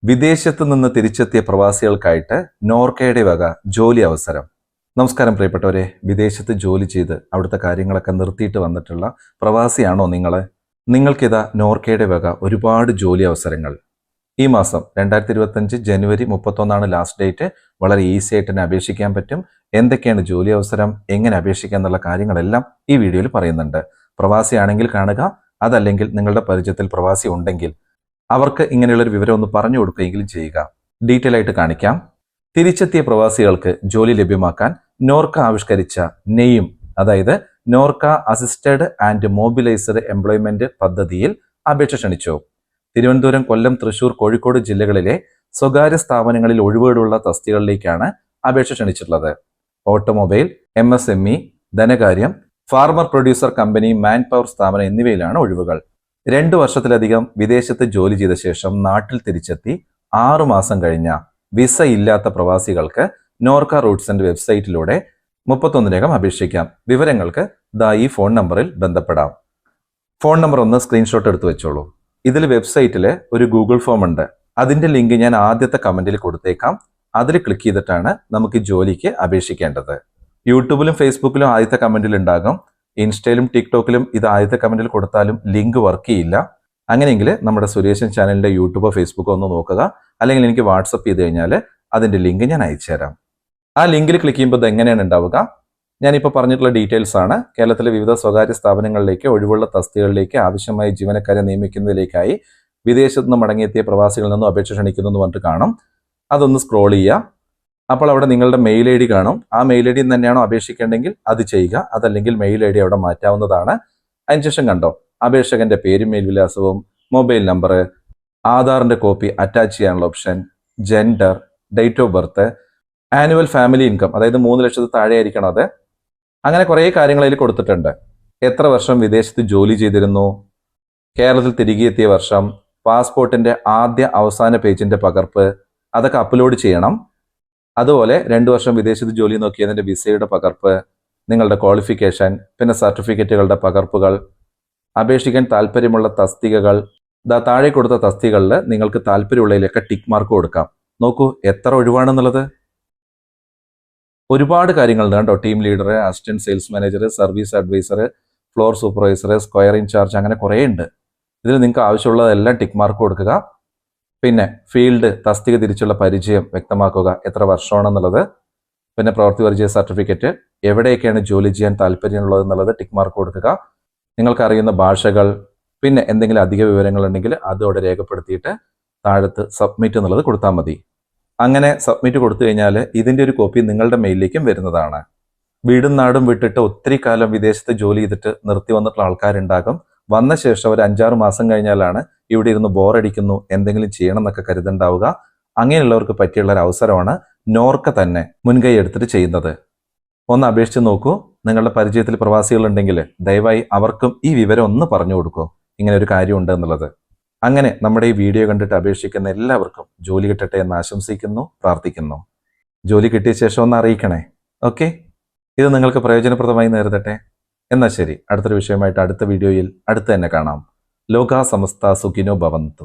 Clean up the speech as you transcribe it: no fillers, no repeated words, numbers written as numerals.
വിദേശത്ത് നിന്ന് തിരിച്ചെത്തിയ പ്രവാസികൾക്കായിട്ട് നോർക്കയുടെ വക ജോലി അവസരം. നമസ്കാരം പ്രിയപ്പെട്ടവരെ, വിദേശത്ത് ജോലി ചെയ്ത് അവിടുത്തെ കാര്യങ്ങളൊക്കെ നിർത്തിയിട്ട് വന്നിട്ടുള്ള പ്രവാസിയാണോ നിങ്ങൾ? നിങ്ങൾക്കിതാ നോർക്കയുടെ വക ഒരുപാട് ജോലി അവസരങ്ങൾ. ഈ മാസം 2025 ജനുവരി 31 ലാസ്റ്റ് ഡേറ്റ്. വളരെ ഈസി ആയിട്ട് തന്നെ അപേക്ഷിക്കാൻ പറ്റും. എന്തൊക്കെയാണ് ജോലി അവസരം, എങ്ങനെ അപേക്ഷിക്കാം എന്നുള്ള കാര്യങ്ങളെല്ലാം ഈ വീഡിയോയിൽ പറയുന്നുണ്ട്. പ്രവാസിയാണെങ്കിൽ കാണുക, അതല്ലെങ്കിൽ നിങ്ങളുടെ പരിചയത്തിൽ പ്രവാസി ഉണ്ടെങ്കിൽ അവർക്ക് ഇങ്ങനെയുള്ളൊരു വിവരം ഒന്ന് പറഞ്ഞു കൊടുക്കുകയെങ്കിലും ചെയ്യുക. ഡീറ്റെയിൽ ആയിട്ട് കാണിക്കാം. തിരിച്ചെത്തിയ പ്രവാസികൾക്ക് ജോലി ലഭ്യമാക്കാൻ നോർക്ക ആവിഷ്കരിച്ച നെയിം, അതായത് Norka assisted and mobilised employment പദ്ധതിയിൽ അപേക്ഷ ക്ഷണിച്ചു. തിരുവനന്തപുരം, കൊല്ലം, തൃശൂർ, കോഴിക്കോട് ജില്ലകളിലെ സ്വകാര്യ സ്ഥാപനങ്ങളിൽ ഒഴിവുകളുള്ള തസ്തികകളിലേക്കാണ് അപേക്ഷ ക്ഷണിച്ചിട്ടുള്ളത്. ഓട്ടോമൊബൈൽ, MSME, ധനകാര്യം, farmer producer company, man power സ്ഥാപനം എന്നിവയിലാണ് ഒഴിവുകൾ. 2 വർഷത്തിലധികം വിദേശത്ത് ജോലി ചെയ്ത ശേഷം നാട്ടിൽ തിരിച്ചെത്തി 6 മാസം കഴിഞ്ഞ വിസ ഇല്ലാത്ത പ്രവാസികൾക്ക് നോർക്ക റൂട്ട്സിന്റെ വെബ്സൈറ്റിലൂടെ 31-നകം അപേക്ഷിക്കാം. വിവരങ്ങൾക്ക് ഈ ഫോൺ നമ്പറിൽ ബന്ധപ്പെടാം. ഫോൺ നമ്പർ ഒന്ന് സ്ക്രീൻഷോട്ട് എടുത്ത് വെച്ചോളൂ. ഇതിൽ വെബ്സൈറ്റിൽ ഒരു ഗൂഗിൾ ഫോം ഉണ്ട്. അതിന്റെ ലിങ്ക് ഞാൻ ആദ്യത്തെ കമന്റിൽ കൊടുത്തേക്കാം. അതിൽ ക്ലിക്ക് ചെയ്തിട്ടാണ് നമുക്ക് ജോലിക്ക് അപേക്ഷിക്കേണ്ടത്. യൂട്യൂബിലും ഫേസ്ബുക്കിലും ആദ്യത്തെ കമന്റിൽ ഉണ്ടാകും. ഇൻസ്റ്റയിലും ടിക്ടോക്കിലും ഇത് ആദ്യത്തെ കമന്റിൽ കൊടുത്താലും ലിങ്ക് വർക്ക് ചെയ്യില്ല. അങ്ങനെയെങ്കിൽ നമ്മുടെ സുരേഷൻ ചാനലിന്റെ യൂട്യൂബോ ഫേസ്ബുക്കോ ഒന്ന് നോക്കുക. അല്ലെങ്കിൽ എനിക്ക് വാട്സപ്പ് ചെയ്ത് കഴിഞ്ഞാൽ അതിന്റെ ലിങ്ക് ഞാൻ അയച്ചു തരാം. ആ ലിങ്കിൽ ക്ലിക്ക് ചെയ്യുമ്പോൾ ഇത് എങ്ങനെയാണ് ഉണ്ടാവുക? ഞാനിപ്പോൾ പറഞ്ഞിട്ടുള്ള ഡീറ്റെയിൽസ് ആണ്. കേരളത്തിലെ വിവിധ സ്വകാര്യ സ്ഥാപനങ്ങളിലേക്ക് ഒഴിവുള്ള തസ്തികകളിലേക്ക് ആവശ്യമായ ജീവനക്കാരെ നിയമിക്കുന്നതിലേക്കായി വിദേശത്ത് നിന്ന് മടങ്ങിയെത്തിയ പ്രവാസികളിൽ നിന്നും അപേക്ഷ ക്ഷണിക്കുന്നു എന്ന് പറഞ്ഞിട്ട് കാണും. അതൊന്ന് സ്ക്രോൾ ചെയ്യുക. അപ്പോൾ അവിടെ നിങ്ങളുടെ മെയിൽ ID കാണും. ആ മെയിൽ ID തന്നെയാണോ അപേക്ഷിക്കേണ്ടെങ്കിൽ അത് ചെയ്യുക. അതല്ലെങ്കിൽ മെയിൽ ID അവിടെ മാറ്റാവുന്നതാണ്. അതിനുശേഷം കണ്ടോ, അപേക്ഷകന്റെ പേരും മേൽവിലാസവും, മൊബൈൽ നമ്പർ, ആധാറിന്റെ കോപ്പി അറ്റാച്ച് ചെയ്യാനുള്ള option, gender, date of birth, annual family income, അതായത് 3 ലക്ഷത്തിൽ താഴെ ആയിരിക്കണം അത്. അങ്ങനെ കുറേ കാര്യങ്ങൾ അതിൽ കൊടുത്തിട്ടുണ്ട്. എത്ര വർഷം വിദേശത്ത് ജോലി ചെയ്തിരുന്നു, കേരളത്തിൽ തിരികെ എത്തിയ വർഷം, പാസ്പോർട്ടിന്റെ ആദ്യ അവസാന പേജിന്റെ പകർപ്പ്, അതൊക്കെ അപ്ലോഡ് ചെയ്യണം. അതുപോലെ 2 വർഷം വിദേശത്ത് ജോലി നോക്കിയതിന്റെ വിസയുടെ പകർപ്പ്, നിങ്ങളുടെ ക്വാളിഫിക്കേഷൻ, പിന്നെ സർട്ടിഫിക്കറ്റുകളുടെ പകർപ്പുകൾ, അപേക്ഷിക്കാൻ താല്പര്യമുള്ള തസ്തികകൾ. താഴെ കൊടുത്ത തസ്തികകളിൽ നിങ്ങൾക്ക് താല്പര്യമുള്ളതിലൊക്കെ ടിക്ക് മാർക്ക് കൊടുക്കാം. നോക്കൂ എത്ര ഒഴിവാണെന്നുള്ളത്. ഒരുപാട് കാര്യങ്ങളുണ്ട് കേട്ടോ. Team leader, assistant sales manager, service advisor, floor supervisor, square incharge, അങ്ങനെ കുറേ ഉണ്ട്. ഇതിൽ നിങ്ങൾക്ക് ആവശ്യമുള്ളതെല്ലാം ടിക്ക് മാർക്ക് കൊടുക്കുക. പിന്നെ ഫീൽഡ്, തസ്തിക തിരിച്ചുള്ള പരിചയം വ്യക്തമാക്കുക, എത്ര വർഷമാണെന്നുള്ളത്. പിന്നെ പ്രവൃത്തി പരിചയ സർട്ടിഫിക്കറ്റ്, എവിടെയൊക്കെയാണ് ജോലി ചെയ്യാൻ താല്പര്യമുള്ളത് എന്നുള്ളത് ടിക്ക് മാർക്ക് കൊടുക്കുക. നിങ്ങൾക്ക് അറിയുന്ന ഭാഷകൾ, പിന്നെ എന്തെങ്കിലും അധിക വിവരങ്ങൾ ഉണ്ടെങ്കിൽ അതോടെ രേഖപ്പെടുത്തിയിട്ട് താഴത്ത് സബ്മിറ്റ് എന്നുള്ളത് കൊടുത്താൽ മതി. അങ്ങനെ സബ്മിറ്റ് കൊടുത്തു കഴിഞ്ഞാൽ ഇതിൻ്റെ ഒരു കോപ്പി നിങ്ങളുടെ മെയിലിലേക്കും വരുന്നതാണ്. വീടും നാടും വിട്ടിട്ട് ഒത്തിരി കാലം വിദേശത്ത് ജോലി ചെയ്തിട്ട് നിർത്തി വന്നിട്ടുള്ള ആൾക്കാരുണ്ടാകും. വന്ന ശേഷം ഒരു 5-6 മാസം കഴിഞ്ഞാലാണ് ഇവിടെ ഇരുന്ന് ബോറടിക്കുന്നു, എന്തെങ്കിലും ചെയ്യണം എന്നൊക്കെ കരുതുണ്ടാവുക. അങ്ങനെയുള്ളവർക്ക് പറ്റിയുള്ള ഒരു അവസരമാണ് നോർക്ക തന്നെ മുൻകൈ എടുത്തിട്ട് ചെയ്യുന്നത്. ഒന്ന് അപേക്ഷിച്ച് നോക്കൂ. നിങ്ങളുടെ പരിചയത്തിൽ പ്രവാസികളുണ്ടെങ്കിൽ ദയവായി അവർക്കും ഈ വിവരം ഒന്ന് പറഞ്ഞു കൊടുക്കൂ, ഇങ്ങനെ ഒരു കാര്യമുണ്ട് എന്നുള്ളത്. അങ്ങനെ നമ്മുടെ ഈ വീഡിയോ കണ്ടിട്ട് അപേക്ഷിക്കുന്ന എല്ലാവർക്കും ജോലി കിട്ടട്ടെ എന്ന് ആശംസിക്കുന്നു, പ്രാർത്ഥിക്കുന്നു. ജോലി കിട്ടിയ ശേഷം ഒന്ന് അറിയിക്കണേ. ഓക്കെ, ഇത് നിങ്ങൾക്ക് പ്രയോജനപ്രദമായി നേരിടട്ടെ. എന്നാൽ ശരി, അടുത്തൊരു വിഷയമായിട്ട് അടുത്ത വീഡിയോയിൽ അടുത്ത് തന്നെ കാണാം. ലോകാ സമസ്ത സുഖിനോ ഭവന്തു.